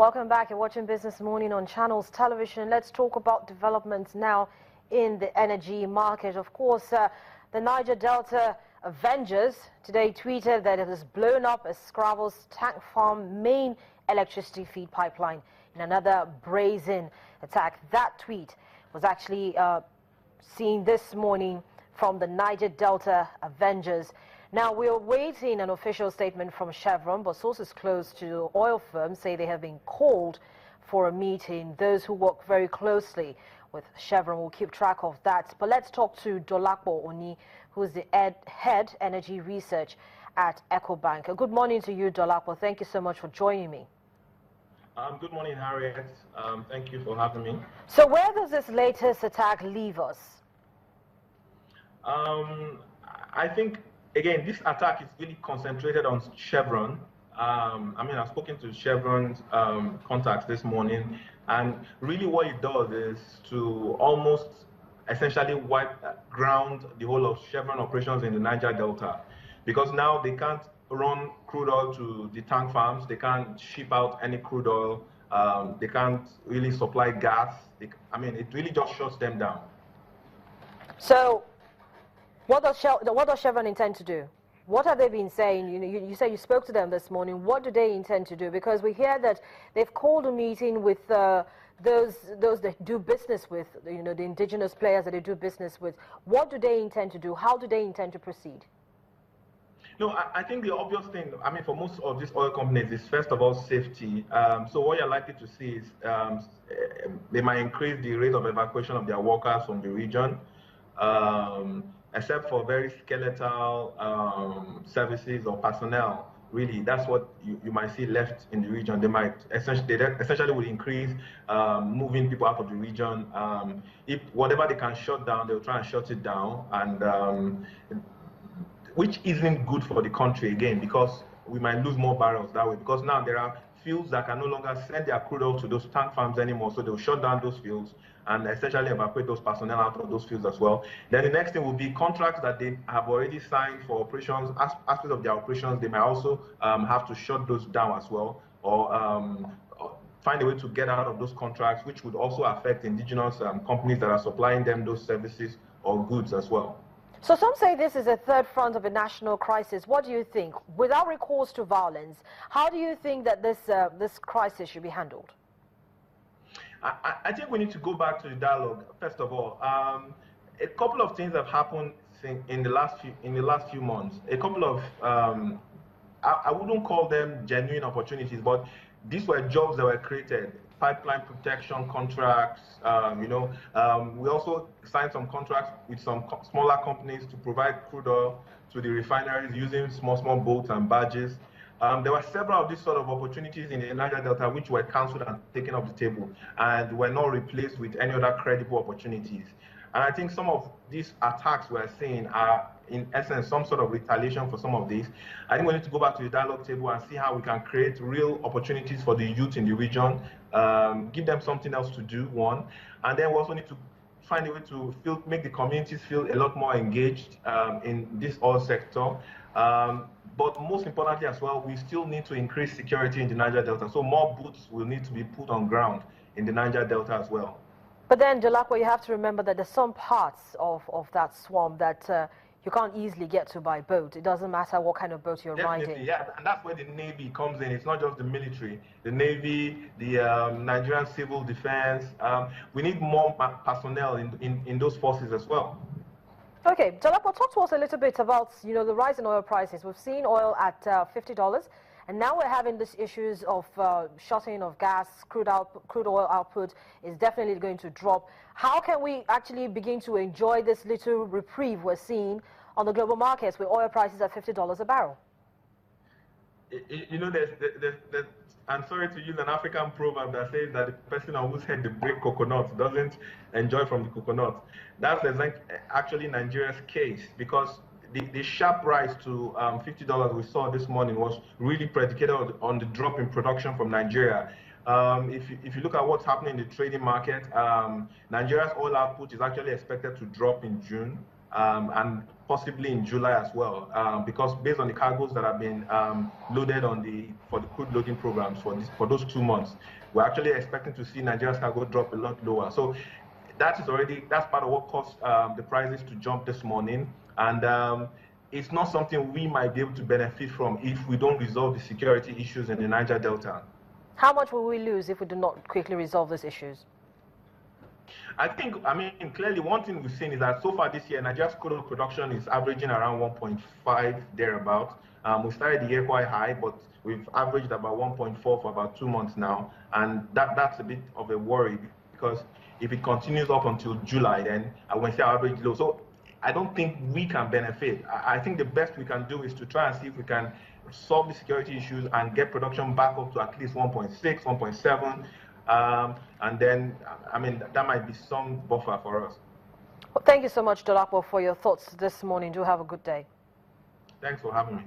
Welcome back. You're watching Business Morning on Channels Television. Let's talk about developments now in the energy market. Of course, the Niger Delta Avengers today tweeted that it has blown up a Scravels tank farm main electricity feed pipeline in another brazen attack. That tweet was actually seen this morning from the Niger Delta Avengers. Now, we're waiting an official statement from Chevron, but sources close to the oil firm say they have been called for a meeting. Those who work very closely with Chevron will keep track of that. But let's talk to Dolapo Oni, who is the head energy research at EcoBank. Good morning to you, Dolapo. Thank you so much for joining me. Good morning, Harriet. Thank you for having me. So where does this latest attack leave us? I think, again, this attack is really concentrated on Chevron. I've spoken to Chevron's contacts this morning, and really what it does is to almost essentially ground the whole of Chevron operations in the Niger Delta, because now they can't run crude oil to the tank farms, they can't ship out any crude oil, they can't really supply gas. It really just shuts them down. So what does Chevron intend to do? What have they been saying? You say you spoke to them this morning. What do they intend to do? Because we hear that they've called a meeting with those they do business with, the indigenous players that they do business with. What do they intend to do? How do they intend to proceed? No, I think the obvious thing, for most of these oil companies is, first of all, safety. So what you're likely to see is they might increase the rate of evacuation of their workers from the region. Except for very skeletal services or personnel, really, that's what you might see left in the region. They might essentially will increase moving people out of the region. If whatever they can shut down, they'll try and shut it down, and which isn't good for the country, again, because we might lose more barrels that way, because now there are fields that can no longer send their crude oil to those tank farms anymore, so they'll shut down those fields and essentially evacuate those personnel out of those fields as well. Then the next thing will be contracts that they have already signed for operations, aspects of their operations. They might also have to shut those down as well, or find a way to get out of those contracts, which would also affect indigenous companies that are supplying them those services or goods as well. So some say this is a third front of a national crisis. What do you think? Without recourse to violence, how do you think that this crisis should be handled? I think we need to go back to the dialogue. First of all, a couple of things have happened in the last few months. A couple of I wouldn't call them genuine opportunities, but these were jobs that were created. Pipeline protection contracts. We also signed some contracts with some smaller companies to provide crude oil to the refineries using small boats and barges. There were several of these sort of opportunities in the Niger Delta which were cancelled and taken off the table, and were not replaced with any other credible opportunities. And I think some of these attacks we're seeing are, in essence, some sort of retaliation for some of these. I think we need to go back to the dialogue table and see how we can create real opportunities for the youth in the region, give them something else to do, one. And then we also need to find a way to make the communities feel a lot more engaged in this oil sector. But most importantly as well, we still need to increase security in the Niger Delta. So more boots will need to be put on ground in the Niger Delta as well. But then, Dolapo, you have to remember that there's some parts of that swamp that you can't easily get to by boat. It doesn't matter what kind of boat you're riding. Yeah, and that's where the Navy comes in. It's not just the military. The Navy, the Nigerian Civil Defense. We need more personnel in those forces as well. Okay, Dolapo, talk to us a little bit about the rise in oil prices. We've seen oil at $50, and now we're having these issues of shutting of gas. Crude oil output is definitely going to drop. How can we actually begin to enjoy this little reprieve we're seeing on the global markets with oil prices at $50 a barrel? I'm sorry to use an African proverb that says that the person on whose head they break coconut doesn't enjoy from the coconut. That's actually Nigeria's case, because the sharp rise to $50 we saw this morning was really predicated on the drop in production from Nigeria. If you look at what's happening in the trading market, Nigeria's oil output is actually expected to drop in June, and possibly in July as well, because based on the cargoes that have been loaded for the crude loading programs for those 2 months, we're actually expecting to see Nigeria's cargo drop a lot lower. So that's part of what caused the prices to jump this morning, and it's not something we might be able to benefit from if we don't resolve the security issues in the Niger Delta. How much will we lose if we do not quickly resolve these issues? I mean, clearly one thing we've seen is that so far this year, Nigeria's crude oil production is averaging around 1.5 thereabouts. We started the year quite high, but we've averaged about 1.4 for about 2 months now, and that's a bit of a worry, because if it continues up until July, then we're going to see our average low. So I don't think we can benefit. I think the best we can do is to try and see if we can solve the security issues and get production back up to at least 1.6, 1.7. And then, I mean, that might be some buffer for us. Well, thank you so much, Dolapo, for your thoughts this morning. Do have a good day. Thanks for having me.